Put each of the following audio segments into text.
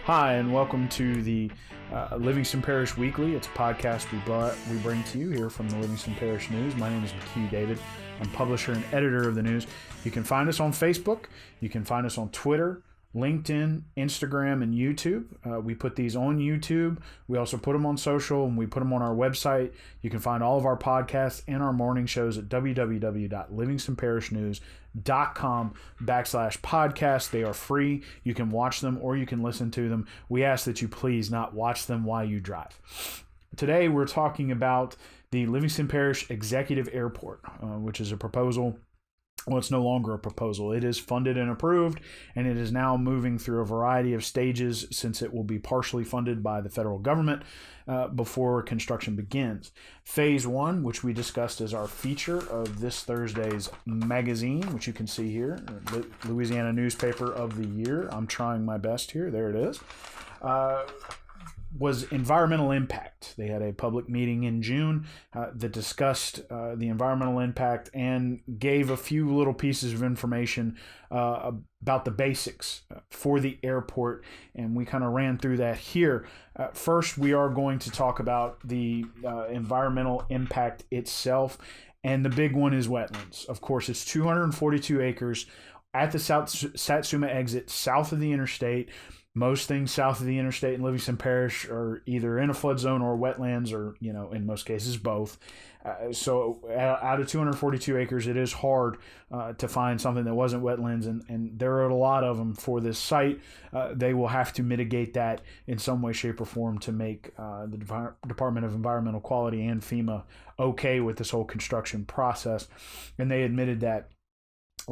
Hi, and welcome to the Livingston Parish Weekly. It's a podcast we bring to you here from the Livingston Parish News. My name is McHugh David. I'm publisher and editor of the news. You can find us on Facebook. You can find us on Twitter, LinkedIn, Instagram, and YouTube. We put these on YouTube. We also put them on social, and we put them on our website. You can find all of our podcasts and our morning shows at www.livingstonparishnews.com/podcast. They are free. You can watch them or you can listen to them. We ask that you please not watch them while you drive. Today, we're talking about the Livingston Parish Executive Airport, which is a proposal. Well, it's no longer a proposal. It is funded and approved, and it is now moving through a variety of stages since it will be partially funded by the federal government before construction begins. Phase 1, which we discussed as our feature of this Thursday's magazine, which you can see here, Louisiana Newspaper of the Year. I'm trying my best here. There it is. Was environmental impact. They had a public meeting in June that discussed the environmental impact and gave a few little pieces of information about the basics for the airport, and we kind of ran through that here. First, we are going to talk about the environmental impact itself, and the big one is wetlands. Of course, it's 242 acres at the South Satsuma exit, south of the interstate. Most things south of the interstate in Livingston Parish are either in a flood zone or wetlands, or, in most cases, both. So out of 242 acres, it is hard to find something that wasn't wetlands, and there are a lot of them for this site. They will have to mitigate that in some way, shape, or form to make the Department of Environmental Quality and FEMA okay with this whole construction process, and they admitted that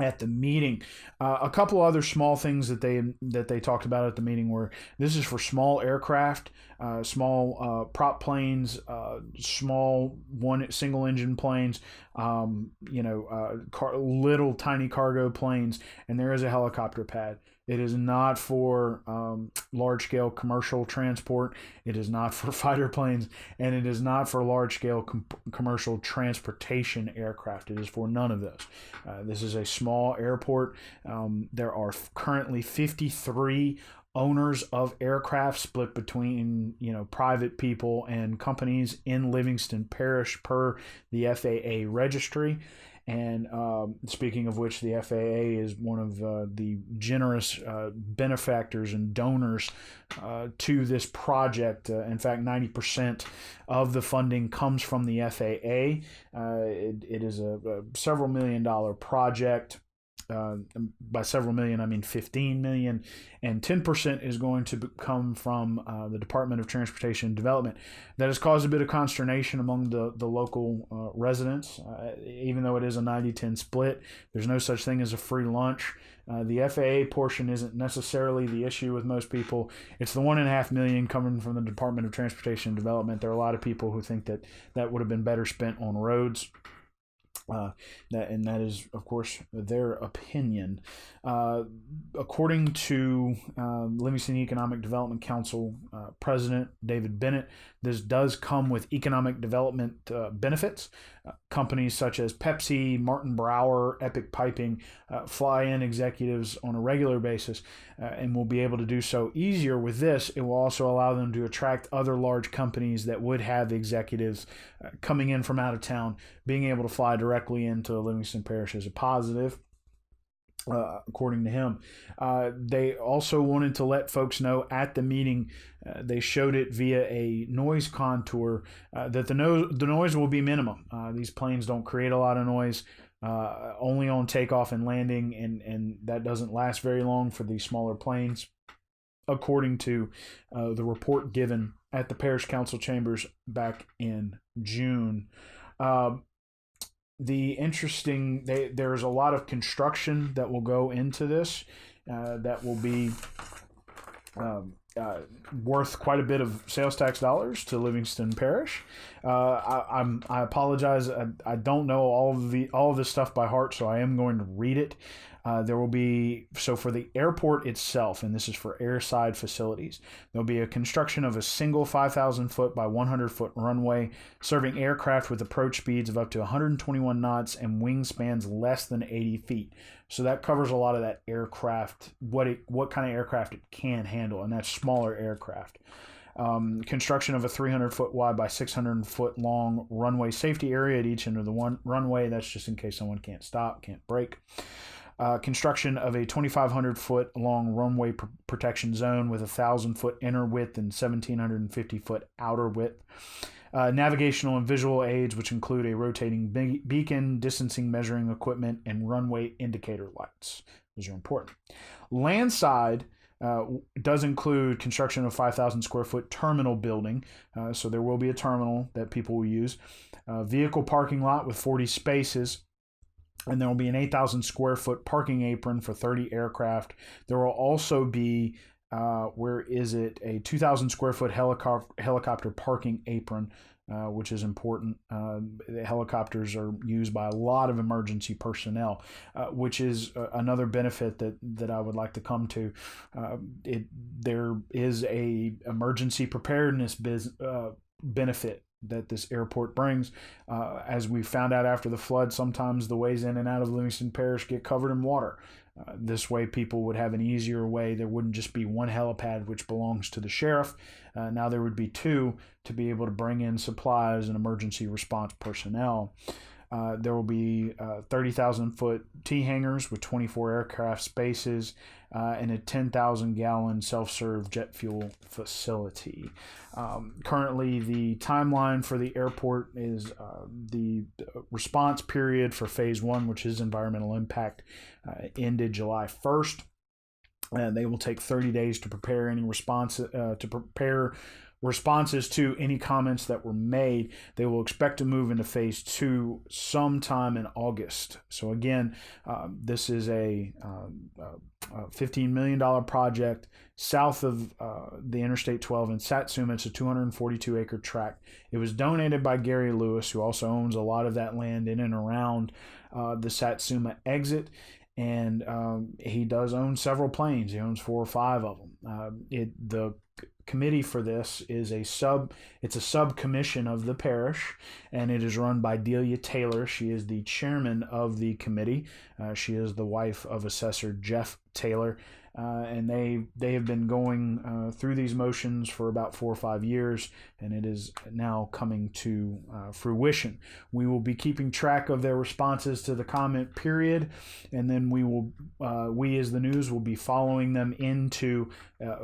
at the meeting. A couple other small things that they talked about at the meeting were this is for small aircraft, small prop planes, small single engine planes, little tiny cargo planes, and there is a helicopter pad. It is not for large-scale commercial transport. It is not for fighter planes, and it is not for large-scale commercial transportation aircraft. It is for none of those. This is a small airport. There are currently 53 owners of aircraft split between private people and companies in Livingston Parish per the FAA registry. And speaking of which, the FAA is one of the generous benefactors and donors to this project. In fact, 90% of the funding comes from the FAA. It is a several $million project. By several million, I mean 15 million, and 10% is going to come from the Department of Transportation and Development. That has caused a bit of consternation among the local residents. Even though it is a 90-10 split, there's no such thing as a free lunch. The FAA portion isn't necessarily the issue with most people. It's the $1.5 million coming from the Department of Transportation and Development. There are a lot of people who think that would have been better spent on roads. That is, of course, their opinion. According to Livingston Economic Development Council President David Bennett, this does come with economic development benefits. Companies such as Pepsi, Martin Brower, Epic Piping fly in executives on a regular basis and will be able to do so easier with this. It will also allow them to attract other large companies that would have executives coming in from out of town. Being able to fly directly into Livingston Parish is a positive. According to him, they also wanted to let folks know at the meeting, they showed it via a noise contour, that the noise will be minimum. These planes don't create a lot of noise, only on takeoff and landing, and that doesn't last very long for these smaller planes, according to the report given at the Parish Council chambers back in June. There's a lot of construction that will go into this that will be worth quite a bit of sales tax dollars to Livingston Parish. I apologize. I don't know all of this stuff by heart, so I am going to read it. There will be, so for the airport itself, and this is for airside facilities, there'll be a construction of a single 5,000 foot by 100 foot runway serving aircraft with approach speeds of up to 121 knots and wingspans less than 80 feet. So that covers a lot of that aircraft, what kind of aircraft it can handle, and that's smaller aircraft. Construction of a 300 foot wide by 600 foot long runway safety area at each end of the one runway. That's just in case someone can't stop, can't brake. Construction of a 2,500 foot long runway protection zone with 1,000 foot inner width and 1,750 foot outer width. Navigational and visual aids, which include a rotating beacon, distancing measuring equipment, and runway indicator lights. Those are important. Landside does include construction of 5,000 square foot terminal building. So there will be a terminal that people will use. Vehicle parking lot with 40 spaces. And there will be an 8,000 square foot parking apron for 30 aircraft. There will also be, a 2,000 square foot helicopter parking apron, which is important. The helicopters are used by a lot of emergency personnel, which is another benefit that I would like to come to. There is a emergency preparedness benefit that this airport brings. As we found out after the flood, sometimes the ways in and out of Livingston Parish get covered in water. This way people would have an easier way. There wouldn't just be one helipad which belongs to the sheriff. Now there would be two to be able to bring in supplies and emergency response personnel. There will be 30,000 foot T-hangars with 24 aircraft spaces and a 10,000 gallon self-serve jet fuel facility. Currently, the timeline for the airport is the response period for phase 1, which is environmental impact, ended July 1st. And they will take 30 days to prepare any responses to any comments that were made. They will expect to move into phase 2 sometime in August. So again, this is a $15 million project south of the Interstate 12 in Satsuma. It's a 242 acre tract. It was donated by Gary Lewis, who also owns a lot of that land in and around the Satsuma exit. And he does own several planes. He owns 4 or 5 of them. The committee for this is a subcommission of the parish, and it is run by Delia Taylor. She is the chairman of the committee. She is the wife of Assessor Jeff Taylor. And they have been going through these motions for about 4 or 5 years, and it is now coming to fruition. We will be keeping track of their responses to the comment period, and then we as the news will be following them into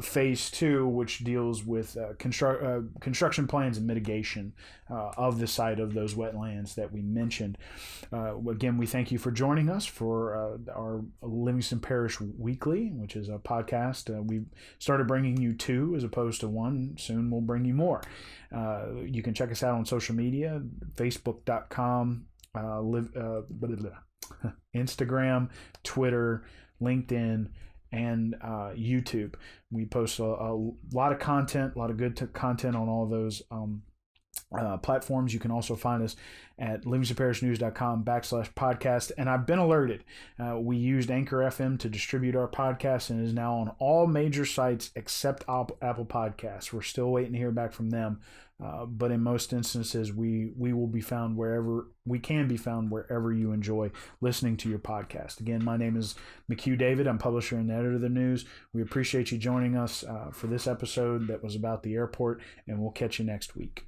phase 2, which deals with construction plans and mitigation of the site of those wetlands that we mentioned. Again, we thank you for joining us for our Livingston Parish Weekly, which is a podcast. We've started bringing you 2 as opposed to 1. Soon we'll bring you more. You can check us out on social media, facebook.com, Instagram, Twitter, LinkedIn, and YouTube. We post a lot of content, a lot of good content on all those platforms. You can also find us at livingstonparishnews.com/podcast. And I've been alerted. We used Anchor FM to distribute our podcast, and is now on all major sites except Apple Podcasts. We're still waiting to hear back from them. But in most instances, we will be found wherever you enjoy listening to your podcast. Again, my name is McHugh David. I'm publisher and editor of the news. We appreciate you joining us for this episode that was about the airport, and we'll catch you next week.